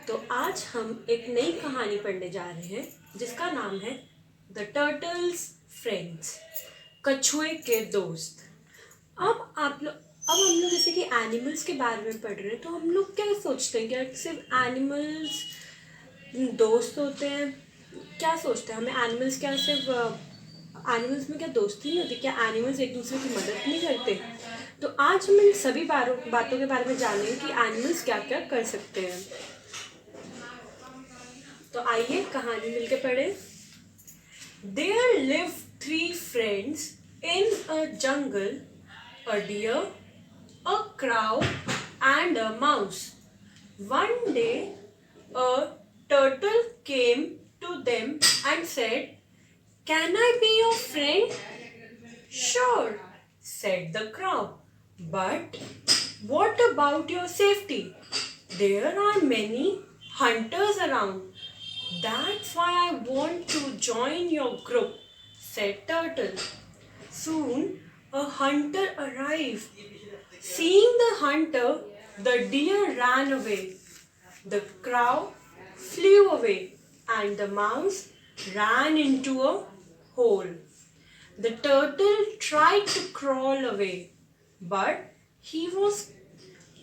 तो आज हम एक नई कहानी पढ़ने जा रहे हैं जिसका नाम है द टर्टल्स फ्रेंड्स, कछुए के दोस्त। अब हम लोग जैसे कि एनिमल्स के बारे में पढ़ रहे हैं, तो हम लोग क्या सोचते हैं? क्या सिर्फ एनिमल्स दोस्त होते हैं? क्या सोचते हैं हमें एनिमल्स क्या सिर्फ एनिमल्स में क्या दोस्ती नहीं होती? क्या एनिमल्स एक दूसरे की मदद नहीं करते? तो आज हम इन सभी बातों के बारे में जानेंगे कि एनिमल्स क्या क्या कर सकते हैं। तो आइए कहानी मिलके पढ़े। There lived three friends in a jungle, a deer, a crow, and a mouse. One day, a turtle came to them and said, "Can I be your friend?" "Sure," said the crow. "But what about your safety? There are many hunters around. That's why I want to join your group," said Turtle. Soon a hunter arrived. Seeing the hunter, the deer ran away. The crow flew away and the mouse ran into a hole. The turtle tried to crawl away, but he was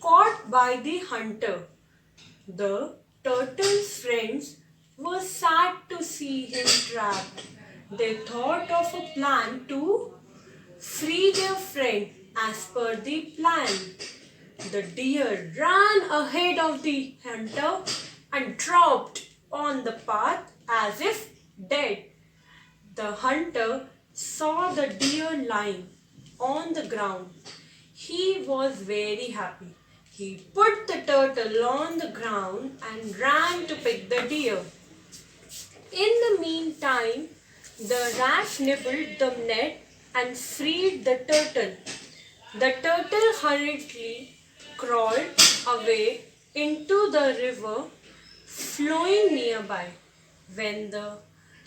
caught by the hunter. The turtle's friends were sad to see him trapped. They thought of a plan to free their friend as per the plan. The deer ran ahead of the hunter and dropped on the path as if dead. The hunter saw the deer lying on the ground. He was very happy. He put the turtle on the ground and ran to pick the deer. In the meantime, the rat nibbled the net and freed the turtle. The turtle hurriedly crawled away into the river flowing nearby. When the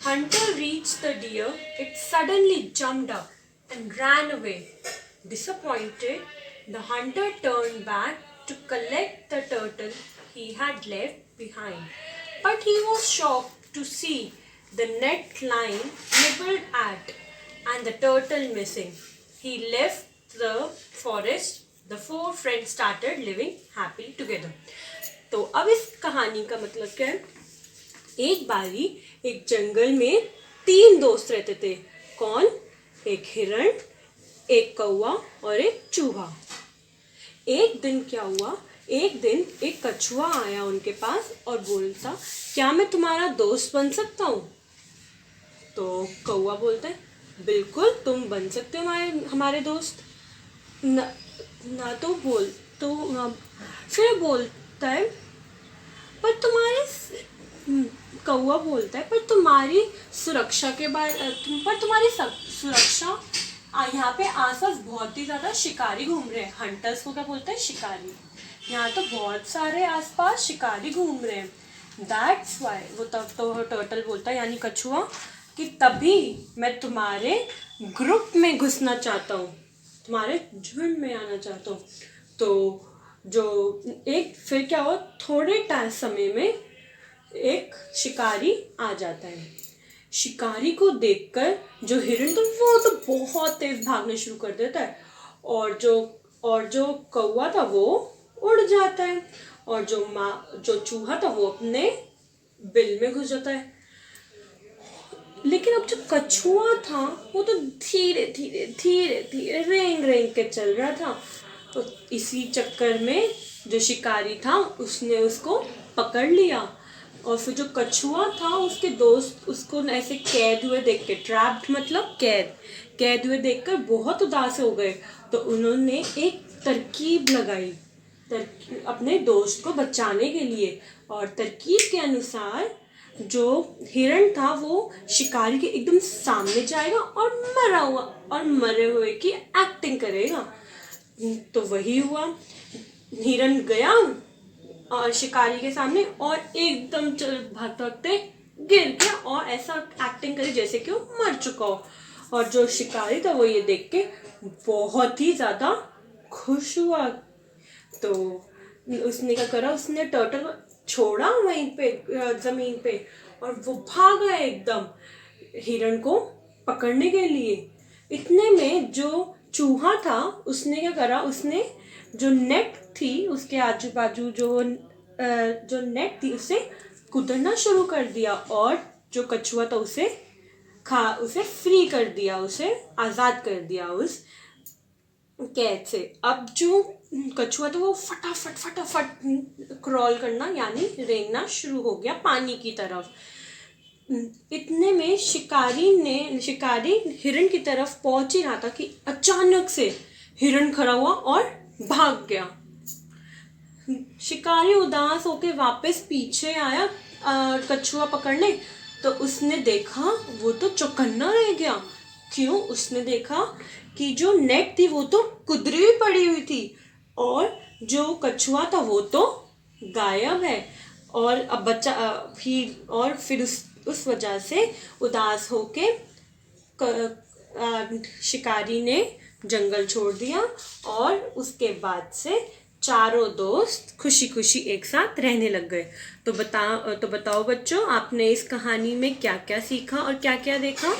hunter reached the deer, it suddenly jumped up and ran away. Disappointed, the hunter turned back to collect the turtle he had left behind. But he was shocked to see the net lying nibbled at and the turtle missing. He left the forest. The four friends started living happily together. तो अब इस कहानी का मतलब क्या है? एक बारी एक जंगल में तीन दोस्त रहते थे। कौन? एक हिरण, एक कौवा और एक चूहा। एक दिन क्या हुआ? एक दिन एक कछुआ आया उनके पास और बोलता, क्या मैं तुम्हारा दोस्त बन सकता हूँ? तो कौवा बोलता है, बिल्कुल तुम बन सकते हो हमारे दोस्त। ना तो बोल तो फिर बोलता है, पर कौवा बोलता है, पर तुम्हारी सुरक्षा के बारे सुरक्षा यहाँ पे आसपास बहुत ही ज़्यादा शिकारी घूम रहे हैं। हंटर्स को क्या बोलते हैं? शिकारी। यहाँ तो बहुत सारे आसपास शिकारी घूम रहे हैं। That's why वो तब तो टर्टल बोलता है, यानी कछुआ, कि तभी मैं तुम्हारे ग्रुप में घुसना चाहता हूँ, तुम्हारे झुंड में आना चाहता हूँ। तो फिर क्या हुआ? थोड़े समय में एक शिकारी आ जाता है। शिकारी को देखकर जो हिरण तो वो तो बहुत तेज भागने शुरू कर देता है, और जो कौवा था वो उड़ जाता है, और जो चूहा था वो अपने बिल में घुस जाता है। लेकिन अब जो कछुआ था वो तो धीरे धीरे रेंग के चल रहा था। तो इसी चक्कर में जो शिकारी था उसने उसको पकड़ लिया, और फिर जो कछुआ था उसके दोस्त उसको ऐसे कैद हुए देख के, ट्रैप्ड मतलब कैद हुए देखकर बहुत उदास हो गए। तो उन्होंने एक तरकीब लगाई अपने दोस्त को बचाने के लिए, और तरकीब के अनुसार जो हिरण था वो शिकारी के एकदम सामने जाएगा और मरे हुए की एक्टिंग करेगा। तो वही हुआ। हिरण गया और शिकारी के सामने और एकदम भागते गिर गया और ऐसा एक्टिंग करी जैसे कि वो मर चुका हो। और जो शिकारी था वो ये देख के बहुत ही ज़्यादा खुश हुआ। तो उसने क्या करा? उसने टर्टल छोड़ा वहीं पे जमीन पे और वो भागा एकदम हिरण को पकड़ने के लिए। इतने में जो चूहा था उसने क्या करा, उसने जो नेट थी उसके आजू बाजू जो नेट थी उसे कुतरना शुरू कर दिया और जो कछुआ था उसे फ्री कर दिया, उसे आज़ाद कर दिया उस कैद से। अब जो कछुआ था वो फटाफट फटाफट क्रॉल करना यानी रेंगना शुरू हो गया पानी की तरफ। इतने में शिकारी हिरण की तरफ पहुंच ही रहा था कि अचानक से हिरण खड़ा हुआ और भाग गया। शिकारी उदास होके वापस पीछे आया कछुआ पकड़ने, तो उसने देखा वो तो चौकन्ना रह गया। क्यों? उसने देखा कि जो नेट थी वो तो कुदरी हुई पड़ी हुई थी और जो कछुआ था वो तो गायब है। और अब फिर उस वजह से उदास होके शिकारी ने जंगल छोड़ दिया और उसके बाद से चारों दोस्त खुशी खुशी एक साथ रहने लग गए। तो बताओ बच्चों, आपने इस कहानी में क्या क्या सीखा और क्या क्या देखा?